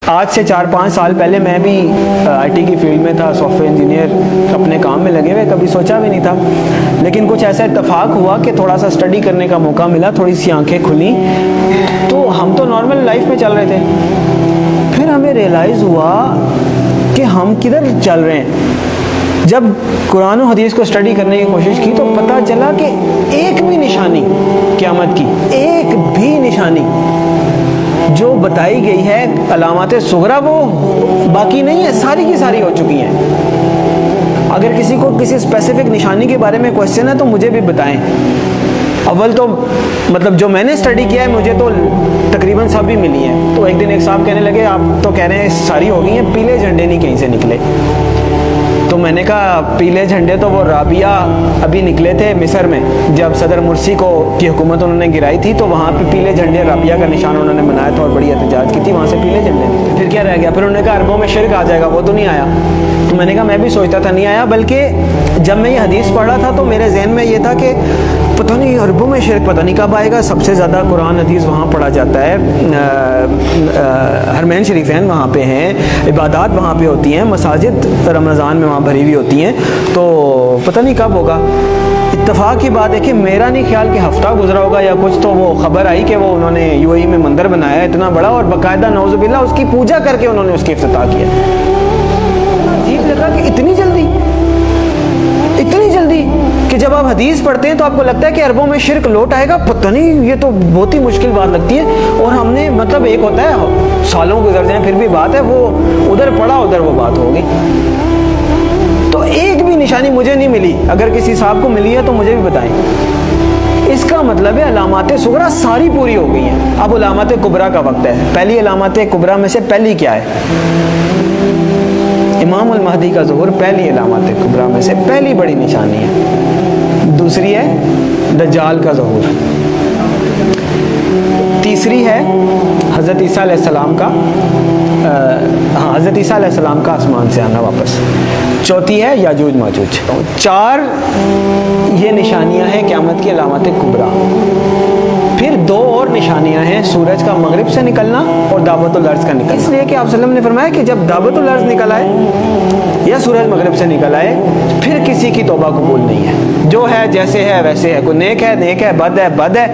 آج سے 4-5 سال پہلے میں بھی آئی ٹی کی فیلڈ میں تھا، سافٹ ویئر انجینئر، اپنے کام میں لگے ہوئے، کبھی سوچا بھی نہیں تھا، لیکن کچھ ایسا اتفاق ہوا کہ تھوڑا سا اسٹڈی کرنے کا موقع ملا، تھوڑی سی آنکھیں کھلیں، تو ہم تو نارمل لائف میں چل رہے تھے، پھر ہمیں ریئلائز ہوا کہ ہم کدھر چل رہے ہیں۔ جب قرآن و حدیث کو اسٹڈی کرنے کی کوشش کی تو پتہ چلا کہ ایک بھی نشانی قیامت کی، ایک بھی نشانی جو بتائی گئی ہے علامات صغریٰ وہ باقی نہیں ہے، ساری کی ساری ہو چکی ہیں۔ اگر کسی کو کسی اسپیسیفک نشانی کے بارے میں کوشچن ہے تو مجھے بھی بتائیں۔ اول تو مطلب جو میں نے اسٹڈی کیا ہے مجھے تو تقریباً سب بھی ملی ہیں۔ تو ایک دن ایک صاحب کہنے لگے آپ تو کہہ رہے ہیں ساری ہو گئی ہیں، پیلے جھنڈے نہیں کہیں سے نکلے۔ تو میں نے کہا پیلے جھنڈے تو وہ رابعہ ابھی نکلے تھے مصر میں، جب صدر مرسی کی حکومت انہوں نے گرائی تھی تو وہاں پہ پیلے جھنڈے رابعہ کا نشان انہوں نے بنایا تھا اور بڑی احتجاج کی تھی، وہاں سے پیلے جھنڈے نکلے۔ پھر کیا رہ گیا؟ پھر انہوں نے کہا عربوں میں شرک آ جائے گا، وہ تو نہیں آیا۔ تو میں نے کہا میں بھی سوچتا تھا نہیں آیا، بلکہ جب میں یہ حدیث پڑھ رہا تھا تو میرے ذہن میں یہ تھا کہ پتہ نہیں عربوں میں شرک پتہ نہیں کب آئے گا۔ سب سے زیادہ قرآن حدیث وہاں پڑھا جاتا ہے، حرمین شریفین وہاں پہ ہیں، عبادات وہاں پہ ہوتی ہیں، مساجد رمضان میں وہاں بھری ہوئی ہوتی ہیں، تو پتہ نہیں کب ہوگا۔ اتفاق کی بات ہے کہ میرا نہیں خیال کہ ہفتہ گزرا ہوگا یا کچھ، تو وہ خبر آئی کہ وہ انہوں نے یو اے ای میں مندر بنایا اتنا بڑا اور باقاعدہ نعوذ باللہ اس کی پوجا کر کے انہوں نے اس کی افتتاح کیا۔ عجیب لگا کہ اتنی جلدی کہ جب آپ حدیث پڑھتے ہیں تو آپ کو لگتا ہے کہ عربوں میں شرک لوٹ آئے گا، پتہ نہیں، یہ تو بہت ہی مشکل بات لگتی ہے۔ اور ہم نے مطلب ایک ہوتا ہے سالوں گزر جائیں پھر بھی بات ہے، وہ ادھر پڑھا ادھر وہ بات ہوگی۔ تو ایک بھی نشانی مجھے نہیں ملی، اگر کسی صاحب کو ملی ہے تو مجھے بھی بتائیں۔ اس کا مطلب ہے علامات صغریٰ ساری پوری ہو گئی ہیں، اب علامات کبریٰ کا وقت ہے۔ پہلی علامات کبریٰ میں سے پہلی کیا ہے؟ امام المہدی کا ظہور پہلی علامات کبریٰ میں سے پہلی بڑی نشانی ہے۔ دوسری ہے دجال کا ظہور، تیسری ہے حضرت عیسیٰ علیہ السلام کا حضرت عیسیٰ علیہ السلام کا آسمان سے آنا واپس، چوتھی ہے یاجوج ماجوج۔ 4 یہ نشانیاں ہیں قیامت کی علامات کبریٰ۔ پھر 2 اور نشانیاں ہیں، سورج کا مغرب سے نکلنا اور دعوت الارض کا نکلنا، اس لیے کہ آپ صلی اللہ علیہ وسلم نے فرمایا کہ جب دعوت الارض نکل آئے یا سورج مغرب سے نکل آئے پھر کسی کی توبہ قبول نہیں ہے، جو ہے جیسے ہے ویسے ہے، کوئی نیک ہے نیک ہے، بد ہے بد ہے،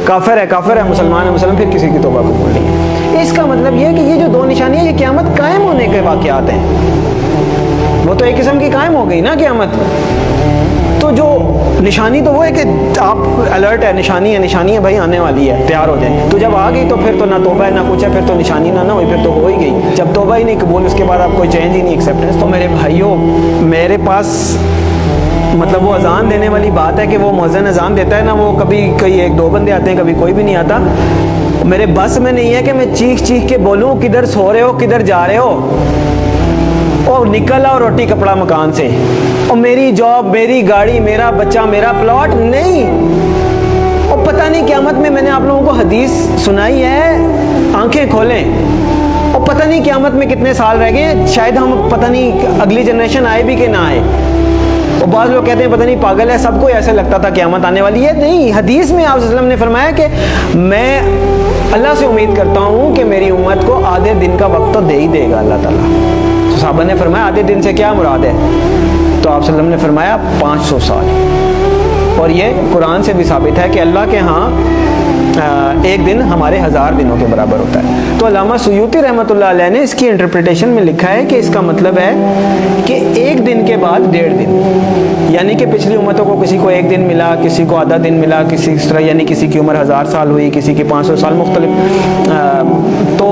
کافر ہے کافر ہے، مسلمان ہے مسلمان، پھر کسی کی توبہ قبول نہیں ہے۔ اس کا مطلب یہ ہے کہ یہ جو 2 نشانیاں یہ قیامت قائم ہونے کے واقعات ہیں، وہ تو ایک قسم کی قائم ہو گئی نا قیامت۔ تو جو نشانی تو وہ ہے کہ آپ الرٹ ہے، نشانی ہے بھائی آنے والی ہے، تیار ہو جائیں۔ تو جب آ گئی تو پھر تو نہ توبہ ہے نہ کچھ ہے، پھر تو نشانی نہ ہوئی، پھر تو ہو ہی گئی۔ جب توبہ ہی نہیں قبول، اس کے بعد آپ کوئی چینج ہی نہیں، ایکسیپٹنس۔ تو میرے بھائیوں، میرے پاس مطلب وہ اذان دینے والی بات ہے کہ وہ مؤذن اذان دیتا ہے نا، وہ کبھی کوئی 1-2 بندے آتے ہیں، کبھی کوئی بھی نہیں آتا۔ میرے بس میں نہیں ہے کہ میں چیخ کے بولوں کدھر سو رہے ہو کدھر جا رہے ہو، اور نکل آؤ روٹی کپڑا مکان سے، اور میری جاب میری گاڑی میرا بچہ میرا پلاٹ نہیں۔ اور پتہ نہیں قیامت میں نے آپ لوگوں کو حدیث سنائی ہے، آنکھیں کھولیں، اور پتہ نہیں قیامت میں کتنے سال رہ گئے، شاید ہم پتہ نہیں اگلی جنریشن آئے بھی کہ نہ آئے۔ اور بعض لوگ کہتے ہیں پتہ نہیں پاگل ہے، سب کو ایسے لگتا تھا قیامت آنے والی ہے، نہیں، حدیث میں آپ صلی اللہ علیہ وسلم نے فرمایا کہ میں اللہ سے امید کرتا ہوں کہ میری امت کو آدھے دن کا وقت تو دے ہی دے گا اللہ تعالیٰ۔ تو صحابہ نے فرمایا آدھے دن سے کیا مراد ہے؟ تو آپ صلی اللہ علیہ وسلم نے فرمایا 500 سال۔ اور یہ قرآن سے بھی ثابت ہے کہ اللہ کے ہاں ایک دن ہمارے 1000 دنوں کے برابر ہوتا ہے۔ تو علامہ سیوطی رحمۃ اللہ علیہ نے اس کی انٹرپریٹیشن میں لکھا ہے کہ اس کا مطلب ہے کہ ایک دن کے بعد 1.5 دن، یعنی کہ پچھلی امتوں کو کسی کو 1 دن ملا، کسی کو آدھا دن ملا، کسی اس طرح، یعنی کسی کی عمر 1000 سال ہوئی، کسی کی 500 سال، مختلف۔ تو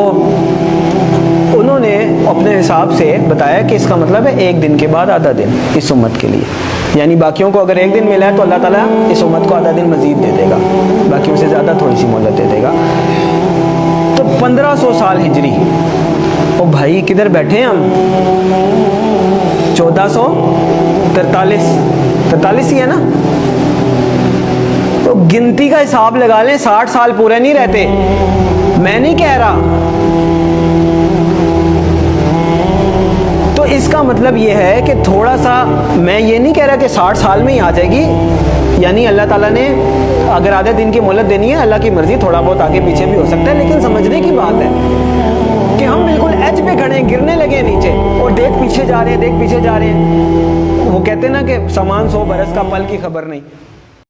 انہوں نے اپنے حساب سے بتایا کہ اس کا مطلب ہے 1 دن کے بعد آدھا دن اس امت کے لیے، یعنی باقیوں کو اگر 1 دن ملا ہے تو اللہ تعالیٰ اس امت کو آدھا دن مزید دے دے گا، باقیوں سے زیادہ تھوڑی سی مہلت دے دے گا۔ تو 1500 سال ہجری، او بھائی کدھر بیٹھے ہیں ہم؟ 1443 ہی ہے نا؟ تو گنتی کا حساب لگا لیں، 60 سال پورے نہیں رہتے۔ میں نہیں کہہ رہا، تو اس کا مطلب یہ ہے کہ تھوڑا سا، میں یہ نہیں کہہ رہا کہ 60 سال میں ہی آ جائے گی، یعنی اللہ تعالیٰ نے اگر آدھے دن کی مہلت دینی ہے، اللہ کی مرضی، تھوڑا بہت آگے پیچھے بھی ہو سکتا ہے، لیکن سمجھنے کی بات ہے کہ ہم بالکل گرنے لگے نیچے اور دیکھ پیچھے جا رہے ہیں، دیکھ پیچھے جا رہے ہیں. وہ کہتے ہیں نا کہ سامان 100 برس کا، پل کی خبر نہیں.